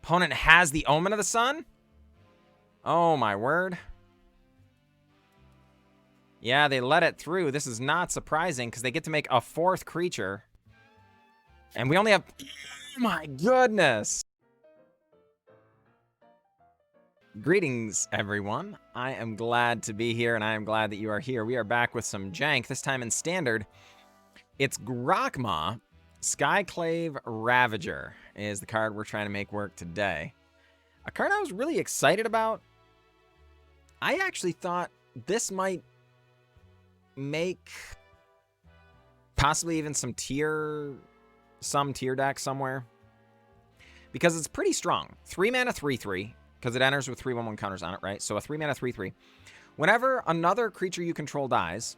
Opponent has the Omen of the Sun? Oh, my word. Yeah, they let it through. This is not surprising because they get to make a 4th creature. And we only have... Oh, my goodness. Greetings, everyone. I am glad to be here, and I am glad that you are here. We are back with some jank, this time in Standard. It's Grakmaw. Skyclave Ravager is the card we're trying to make work today. A card I was really excited about. I actually thought this might make possibly even some tier deck somewhere. Because it's pretty strong. 3 mana 3/3. Because it enters with 3/1/1 counters on it, right? So a 3 mana 3/3. Whenever another creature you control dies,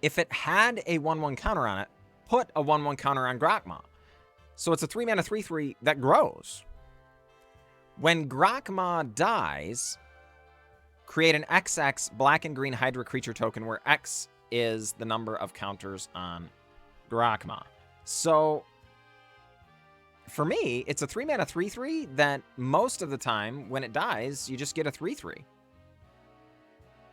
if it had a 1/1 counter on it, put a 1/1 counter on Grakmaw. So it's a 3 mana 3/3 that grows. When Grakmaw dies, create an XX black and green Hydra creature token where X is the number of counters on Grakmaw. So for me, it's a 3 mana 3/3 that most of the time when it dies, you just get a 3/3.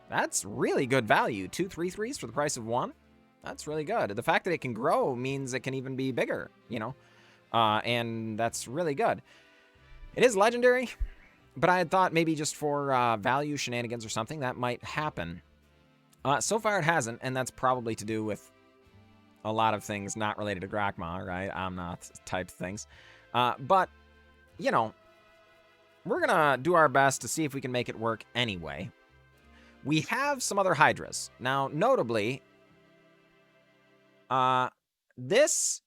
That's really good value. 2 3/3s for the price of 1. That's really good. The fact that it can grow means it can even be bigger, you know, and that's really good. It is legendary, but I had thought maybe just for value shenanigans or something that might happen. So far it hasn't, and that's probably to do with a lot of things not related to Grakmaw, right? I'm not type things. But, you know, we're going to do our best to see if we can make it work anyway. We have some other Hydras. Now, notably, this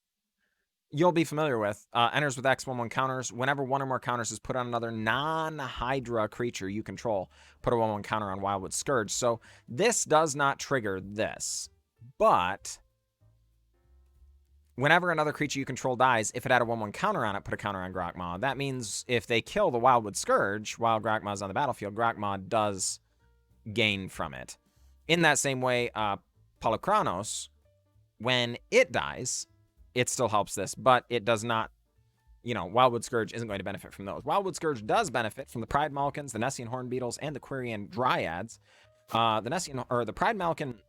you'll be familiar with. Enters with X 1/1 counters. Whenever one or more counters is put on another non-Hydra creature you control, put a 1/1 counter on Wildwood Scourge. So this does not trigger this. But whenever another creature you control dies, if it had a 1/1 counter on it, put a counter on Grakmaw. That means if they kill the Wildwood Scourge while Grakmaw is on the battlefield, Grakmaw does gain from it. In that same way, Polukranos, when it dies, it still helps this, but it does not, you know, Wildwood Scourge isn't going to benefit from those. Wildwood Scourge does benefit from the Pridemalkins, the Nessian Hornbeetles, and the Quirion Dryads. The Pridemalkin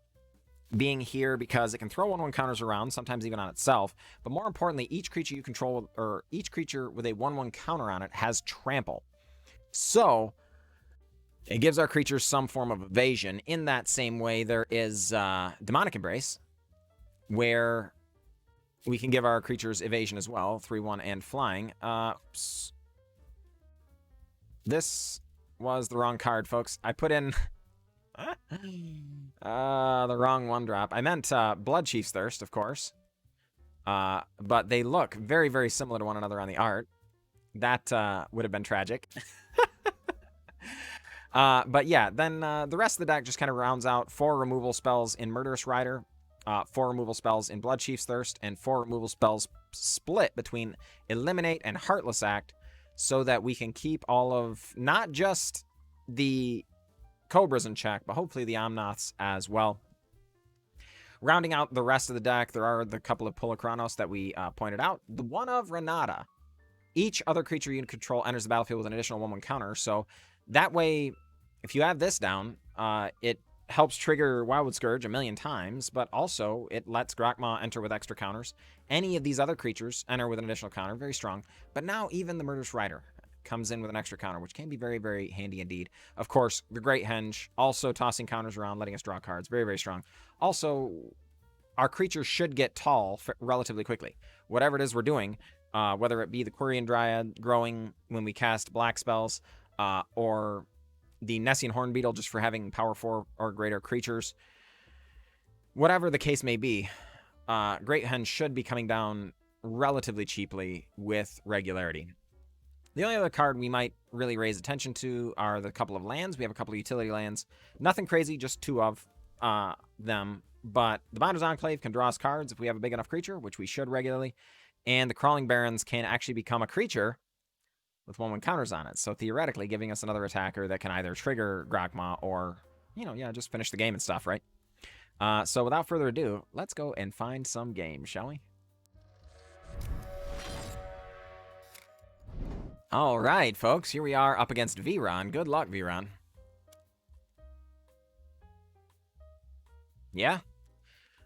being here because it can throw 1/1 counters around, sometimes even on itself. But more importantly, each creature you control, or each creature with a 1/1 counter on it, has trample. So it gives our creatures some form of evasion. In that same way, there is Demonic Embrace, where we can give our creatures evasion as well, 3/1 and flying. This was the wrong card, folks. I put in the wrong 1-drop. I meant Bloodchief's Thirst, of course. But they look very, very similar to one another on the art. That would have been tragic. But yeah, then the rest of the deck just kind of rounds out 4 removal spells in Murderous Rider, 4 removal spells in Bloodchief's Thirst, and 4 removal spells split between Eliminate and Heartless Act, so that we can keep all of, not just the Cobras in check, but hopefully the Omnaths as well. Rounding out the rest of the deck, there are the couple of Polukranos that we pointed out. The one of Renata. Each other creature you control enters the battlefield with an additional 1/1 counter, so that way, if you have this down, it helps trigger Wildwood Scourge a million times, but also it lets Grakmaw enter with extra counters. Any of these other creatures enter with an additional counter, very strong. But now even the Murderous Rider comes in with an extra counter, which can be very, very handy indeed. Of course, the Great Henge, also tossing counters around, letting us draw cards, very, very strong. Also, our creatures should get tall relatively quickly. Whatever it is we're doing, whether it be the Quirion Dryad growing when we cast black spells, or the Nessian Hornbeetle just for having power 4 or greater creatures. Whatever the case may be, Great Henge should be coming down relatively cheaply with regularity. The only other card we might really raise attention to are the couple of lands. We have a couple of utility lands. Nothing crazy, just 2 of them. But the Bonders Enclave can draw us cards if we have a big enough creature, which we should regularly. And the Crawling Barrens can actually become a creature with 1/1 counters on it. So theoretically giving us another attacker that can either trigger Grakmaw or, you know, yeah, just finish the game and stuff, right? So without further ado, let's go and find some games, shall we? All right, folks, here we are up against Viron. Good luck, Viron. Yeah,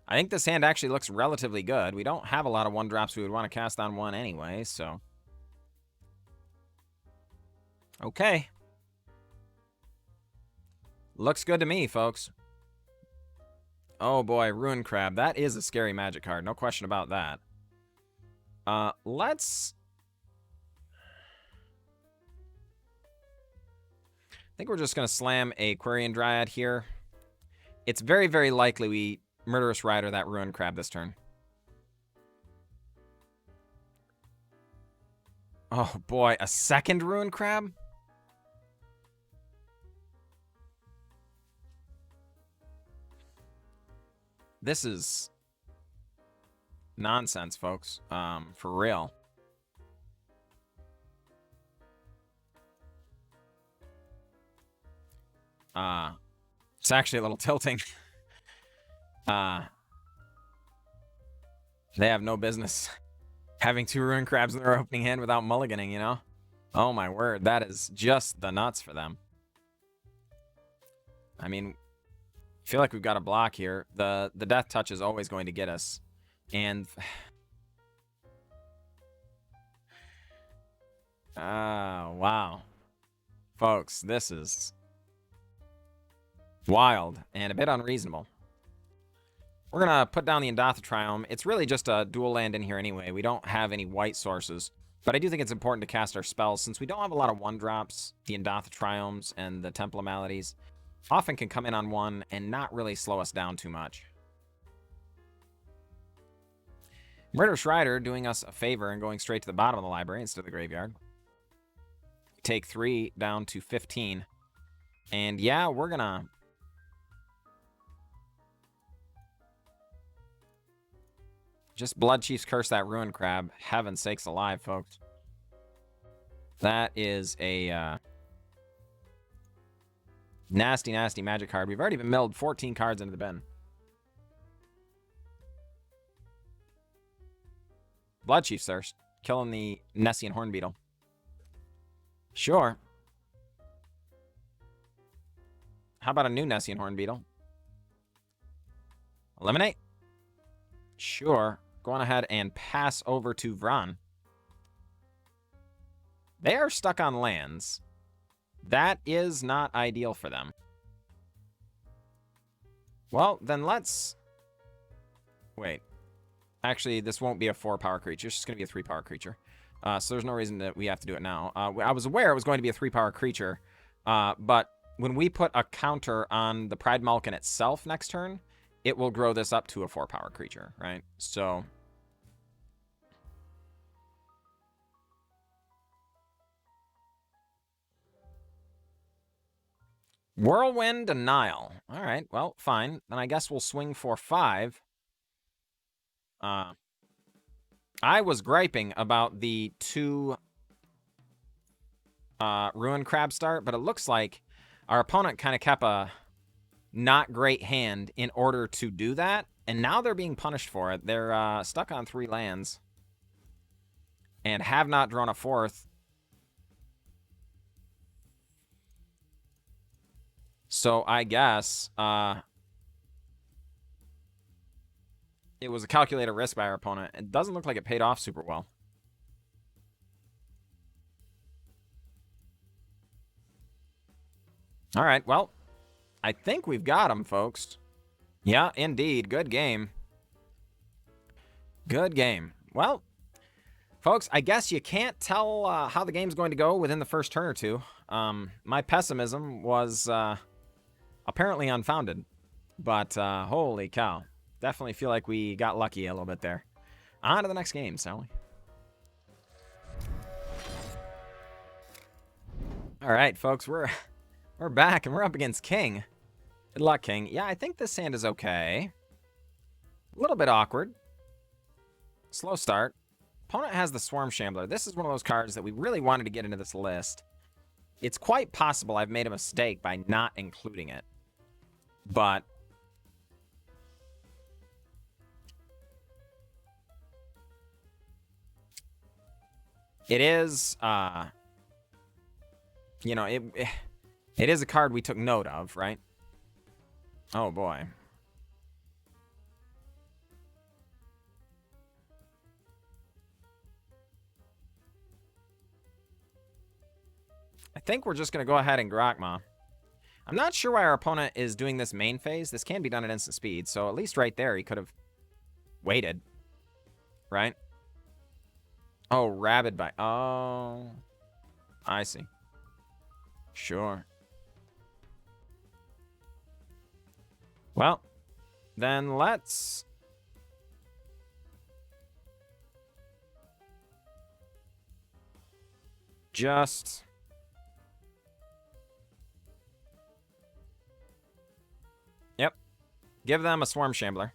I think this hand actually looks relatively good. We don't have a lot of 1-drops we would want to cast on one anyway, so. Okay. Looks good to me, folks. Oh boy, Ruin Crab. That is a scary magic card, no question about that. Let's... I think we're just going to slam a Quirion Dryad here. It's very, very likely we Murderous Rider that Ruin Crab this turn. Oh boy, a second Ruin Crab? This is nonsense, folks. For real. It's actually a little tilting. They have no business having 2 Ruin Crabs in their opening hand without mulliganing, you know? Oh my word, that is just the nuts for them. I mean, I feel like we've got a block here. The Death Touch is always going to get us. And... wow. Folks, this is wild and a bit unreasonable. We're going to put down the Indatha Triome. It's really just a dual land in here anyway. We don't have any white sources. But I do think it's important to cast our spells. Since we don't have a lot of 1-drops, the Indatha Triomes and the Temple of Maladies often can come in on one and not really slow us down too much. Murderous Rider doing us a favor and going straight to the bottom of the library instead of the graveyard. Take 3 down to 15. And yeah, we're going to... just Bloodchief's Curse that Ruin Crab. Heaven's sakes alive, folks. That is a nasty, nasty magic card. We've already been milled 14 cards into the bin. Bloodchief's Thirst. Killing the Nessian Hornbeetle. Sure. How about a new Nessian Hornbeetle? Eliminate? Sure. Go on ahead and pass over to Vran. They are stuck on lands. That is not ideal for them. Well, then let's... wait. Actually, this won't be a 4-power creature. It's just going to be a 3-power creature. So there's no reason that we have to do it now. I was aware it was going to be a 3-power creature. But when we put a counter on the Pridemalkin itself next turn, it will grow this up to a 4-power creature, right? So... Whirlwind Denial. All right, well, fine. Then I guess we'll swing for 5. I was griping about the 2 Ruin Crab start, but it looks like our opponent kind of kept a not great hand in order to do that, and now they're being punished for it. They're stuck on 3 lands and have not drawn a 4th. So I guess it was a calculated risk by our opponent. It doesn't look like it paid off super well. All right, well, I think we've got him, folks. Yeah, indeed. Good game. Good game. Well, folks, I guess you can't tell how the game's going to go within the first turn or two. My pessimism was apparently unfounded. But holy cow. Definitely feel like we got lucky a little bit there. On to the next game, shall we? All right, folks, we're back, and we're up against King. Good luck, King. Yeah, I think this hand is okay. A little bit awkward. Slow start. Opponent has the Swarm Shambler. This is one of those cards that we really wanted to get into this list. It's quite possible I've made a mistake by not including it. But... it is you know, it is a card we took note of, right? Oh, boy. I think we're just going to go ahead and Grakmaw. I'm not sure why our opponent is doing this main phase. This can be done at instant speed, so at least right there he could have waited. Right? Oh, Rabid by... Oh. I see. Sure. Well, then let's... just... Yep. Give them a Swarm Shambler.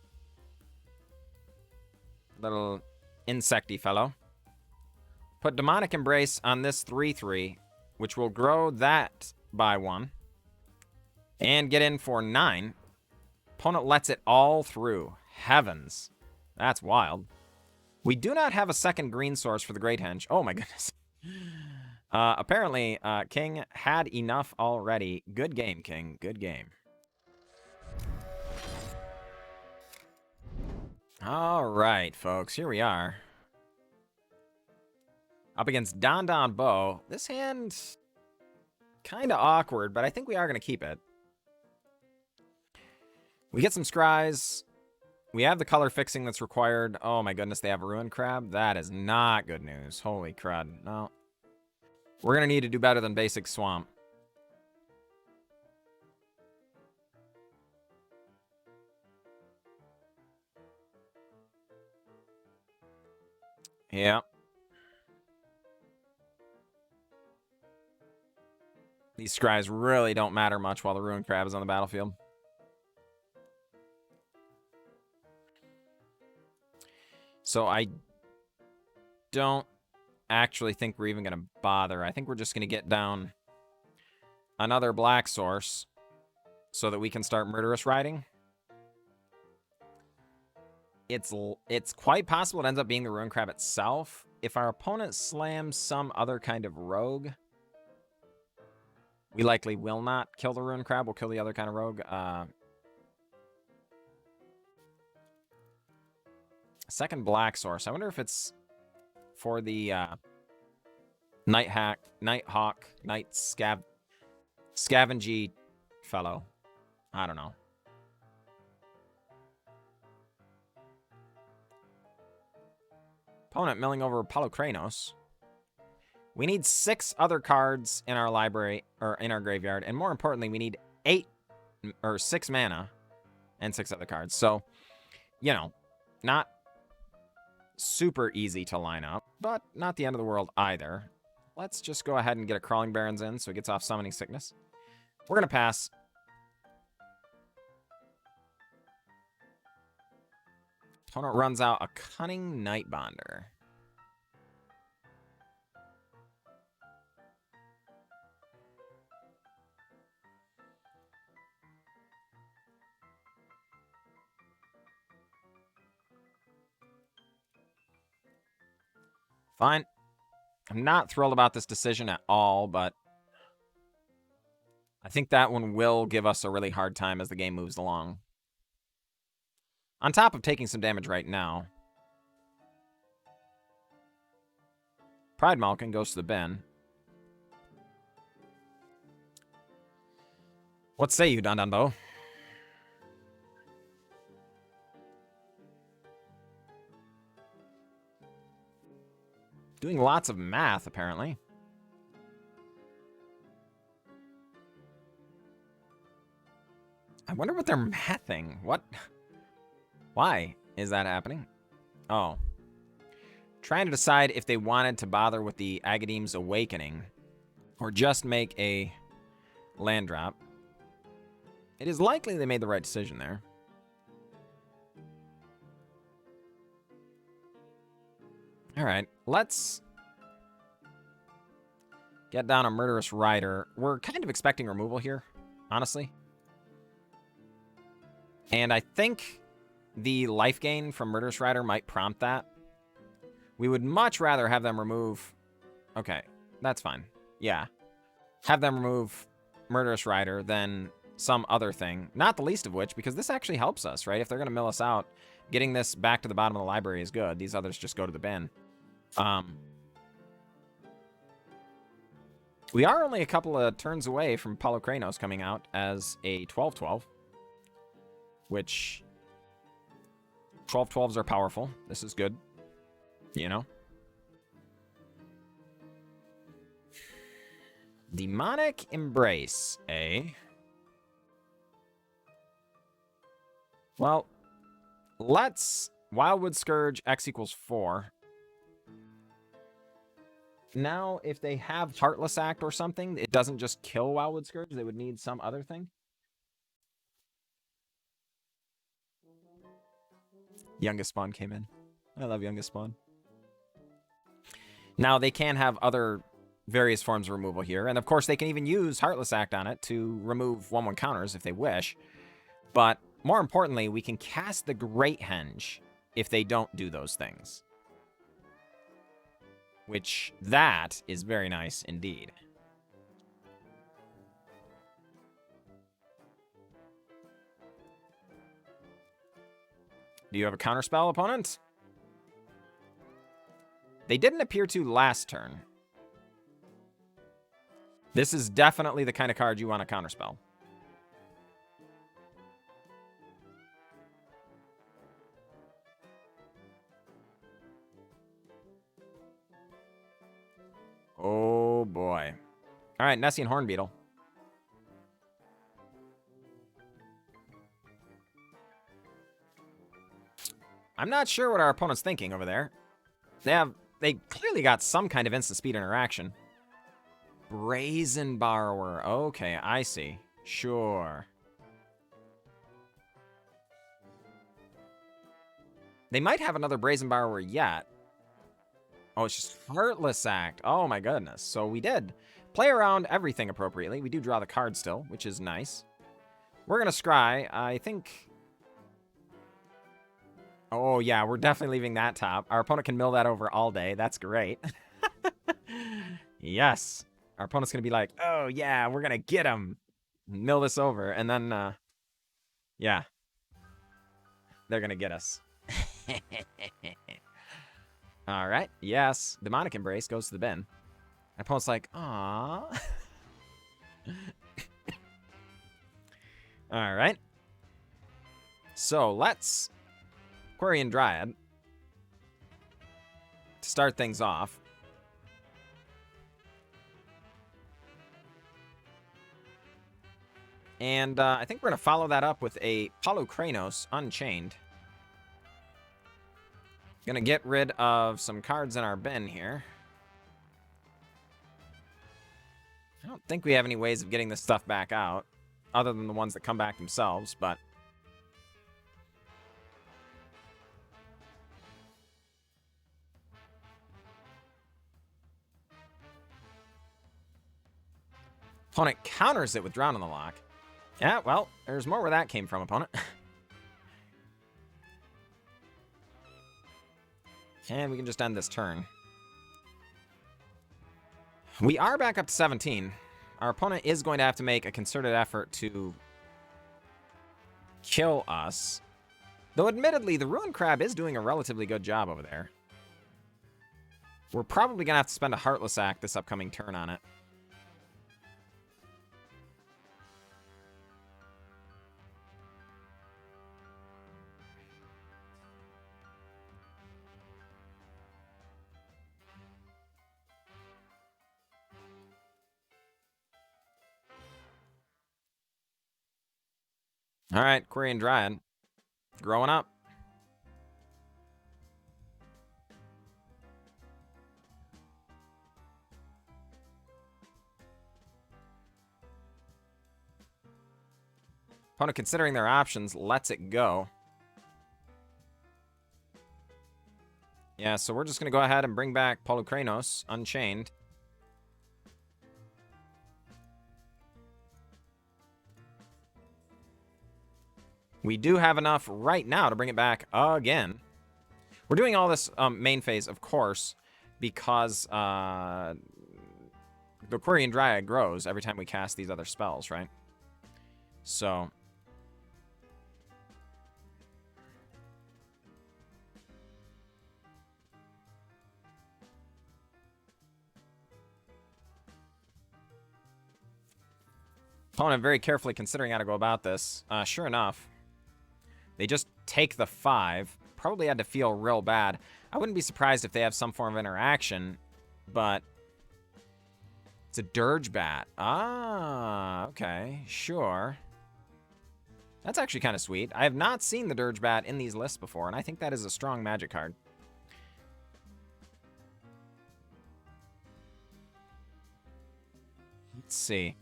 Little insecty fellow. Put Demonic Embrace on this 3/3, which will grow that by 1. And get in for 9. Opponent lets it all through. Heavens. That's wild. We do not have a second green source for the Great Henge. Oh my goodness. Apparently, King had enough already. Good game, King. Good game. All right, folks. Here we are. Up against Don Don Bo. This hand, kind of awkward, but I think we are going to keep it. We get some scries. We have the color fixing that's required. Oh my goodness, they have a Ruin Crab. That is not good news. Holy crud. No. We're going to need to do better than basic Swamp. Yeah. These scries really don't matter much while the Ruin Crab is on the battlefield. So I don't actually think we're even going to bother. I think we're just going to get down another black source so that we can start Murderous Riding. It's quite possible it ends up being the Ruin Crab itself. If our opponent slams some other kind of rogue, we likely will not kill the Ruin Crab. We'll kill the other kind of rogue. Second black source. I wonder if it's for the Nighthawk, Scavengy fellow. I don't know. Opponent milling over Polukranos. We need 6 other cards in our library, or in our graveyard, and more importantly, we need 6 mana and 6 other cards. So, you know, not super easy to line up, but not the end of the world either. Let's just go ahead and get a Crawling Barrens in so he gets off Summoning Sickness. We're going to pass. Opponent runs out a Cunning Nightbonder. Fine. I'm not thrilled about this decision at all, but I think that one will give us a really hard time as the game moves along. On top of taking some damage right now. Pridemalkin goes to the bin. What say you, Don Donbo? Doing lots of math, apparently. I wonder what they're mathing. What? Why is that happening? Oh. Trying to decide if they wanted to bother with the Agadeem's Awakening or just make a land drop. It is likely they made the right decision there. All right, let's get down a Murderous Rider. We're kind of expecting removal here, honestly. And I think the life gain from Murderous Rider might prompt that. We would much rather have them remove... Okay, that's fine. Yeah. have them remove Murderous Rider than some other thing. Not the least of which, because this actually helps us, right? If they're going to mill us out, getting this back to the bottom of the library is good. These others just go to the bin. We are only a couple of turns away from Polukranos coming out as a 12-12, which 12-12s are powerful. This is good, you know? Demonic Embrace, eh? Well, let's... Wildwood Scourge, X equals 4. Now, if they have Heartless Act or something, it doesn't just kill Wildwood Scourge. They would need some other thing. Youngest Spawn came in. I love Youngest Spawn. Now, they can have other various forms of removal here. And, of course, they can even use Heartless Act on it to remove 1/1 counters if they wish. But, more importantly, we can cast the Great Henge if they don't do those things. Which, that is very nice indeed. Do you have a counterspell, opponent? They didn't appear to last turn. This is definitely the kind of card you want to counterspell. Oh, boy. All right, Nessian Hornbeetle. I'm not sure what our opponent's thinking over there. They clearly got some kind of instant speed interaction. Brazen Borrower. Okay, I see. Sure. They might have another Brazen Borrower yet. Oh, it's just Heartless Act. Oh, my goodness. So we did play around everything appropriately. We do draw the card still, which is nice. We're going to scry. I think... Oh, yeah, we're definitely leaving that top. Our opponent can mill that over all day. That's great. Yes. Our opponent's going to be like, oh, yeah, we're going to get him. Mill this over. And then, yeah. They're going to get us. All right. Yes. Demonic Embrace goes to the bin. My opponent's like, aww. All right. So let's Quirion Dryad to start things off. And I think we're going to follow that up with a Polukranos Unchained. Gonna get rid of some cards in our bin here. I don't think we have any ways of getting this stuff back out, other than the ones that come back themselves, but... Opponent counters it with Drown in the Loch. Yeah, well, there's more where that came from, opponent. And we can just end this turn. We are back up to 17. Our opponent is going to have to make a concerted effort to kill us. Though, admittedly, the Ruin Crab is doing a relatively good job over there. We're probably going to have to spend a Heartless Act this upcoming turn on it. All right, Quirion Dryad. Growing up. Opponent, considering their options, lets it go. Yeah, so we're just going to go ahead and bring back Polukranos Unchained. We do have enough right now to bring it back again. We're doing all this main phase, of course, because the Quirion Dryad grows every time we cast these other spells, right? So... opponent very carefully considering how to go about this. Sure enough, they just take the 5. Probably had to feel real bad. I wouldn't be surprised if they have some form of interaction, but it's a Dirge Bat. Ah, okay, sure. That's actually kind of sweet. I have not seen the Dirge Bat in these lists before, and I think that is a strong Magic card. Let's see.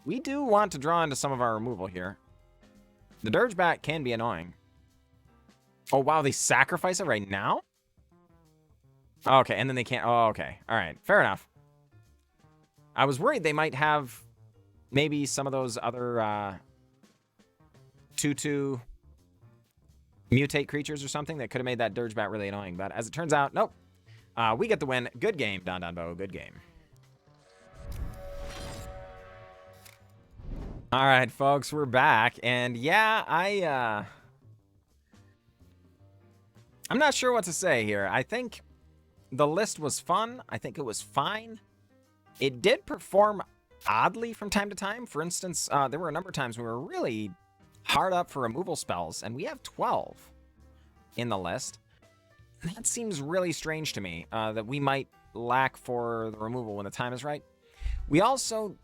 We do want to draw into some of our removal here. The Dirge Bat can be annoying. Oh, wow, they sacrifice it right now? Oh, okay, and then they can't... Oh, okay. All right, fair enough. I was worried they might have maybe some of those other 2/2 mutate creatures or something that could have made that Dirge Bat really annoying. But as it turns out, nope. We get the win. Good game, Don Bo. Good game. All right, folks, we're back. And yeah, I'm not sure what to say here. I think the list was fun. I think it was fine. It did perform oddly from time to time. For instance, there were a number of times we were really hard up for removal spells, and we have 12 in the list. That seems really strange to me, that we might lack for the removal when the time is right. We also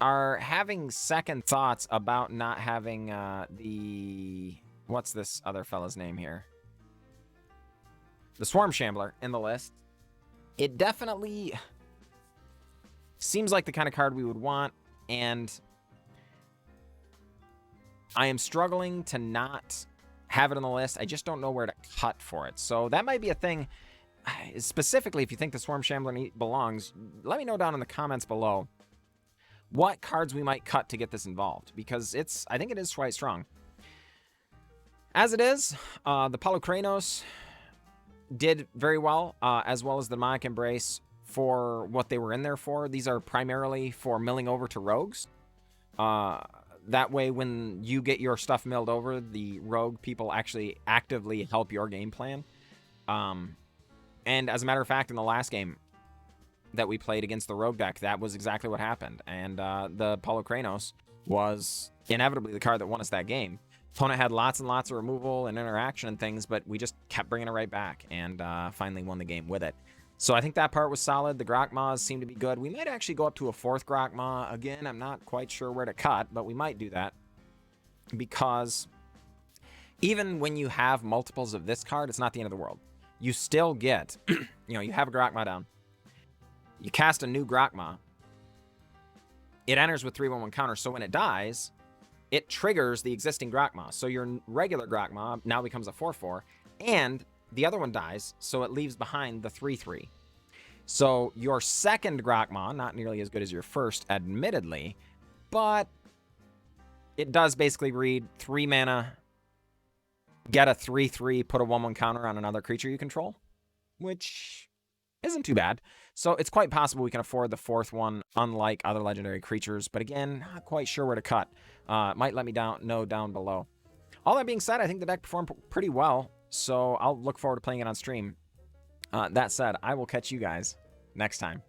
are having second thoughts about not having the... What's this other fella's name here? The Swarm Shambler in the list. It definitely seems like the kind of card we would want, and I am struggling to not have it on the list. I just don't know where to cut for it. So that might be a thing. Specifically, if you think the Swarm Shambler belongs, let me know down in the comments below what cards we might cut to get this involved, because I think it is quite strong. As it is, the Polukranos did very well as the Demonic Embrace for what they were in there for. These are primarily for milling over to rogues. That way, when you get your stuff milled over, the rogue people actually actively help your game plan. And as a matter of fact, in the last game that we played against the rogue deck, that was exactly what happened. And the Polukranos was inevitably the card that won us that game. Opponent had lots and lots of removal and interaction and things, but we just kept bringing it right back and finally won the game with it. So I think that part was solid. The Grakmaws seem to be good. We might actually go up to a 4th Grakmaw. Again, I'm not quite sure where to cut, but we might do that. Because even when you have multiples of this card, it's not the end of the world. You still get, you have a Grakmaw down. You cast a new Grakmaw. It enters with 3/1/1 counter, so when it dies, it triggers the existing Grakmaw. So your regular Grakmaw now becomes a 4/4, and the other one dies, so it leaves behind the 3/3. So your second Grakmaw, not nearly as good as your first, admittedly, but it does basically read 3 mana, get a 3/3, put a 1/1 counter on another creature you control, which isn't too bad. So it's quite possible we can afford the 4th one, unlike other legendary creatures. But again, not quite sure where to cut. Might let me know down below. All that being said, I think the deck performed pretty well, so I'll look forward to playing it on stream. That said, I will catch you guys next time.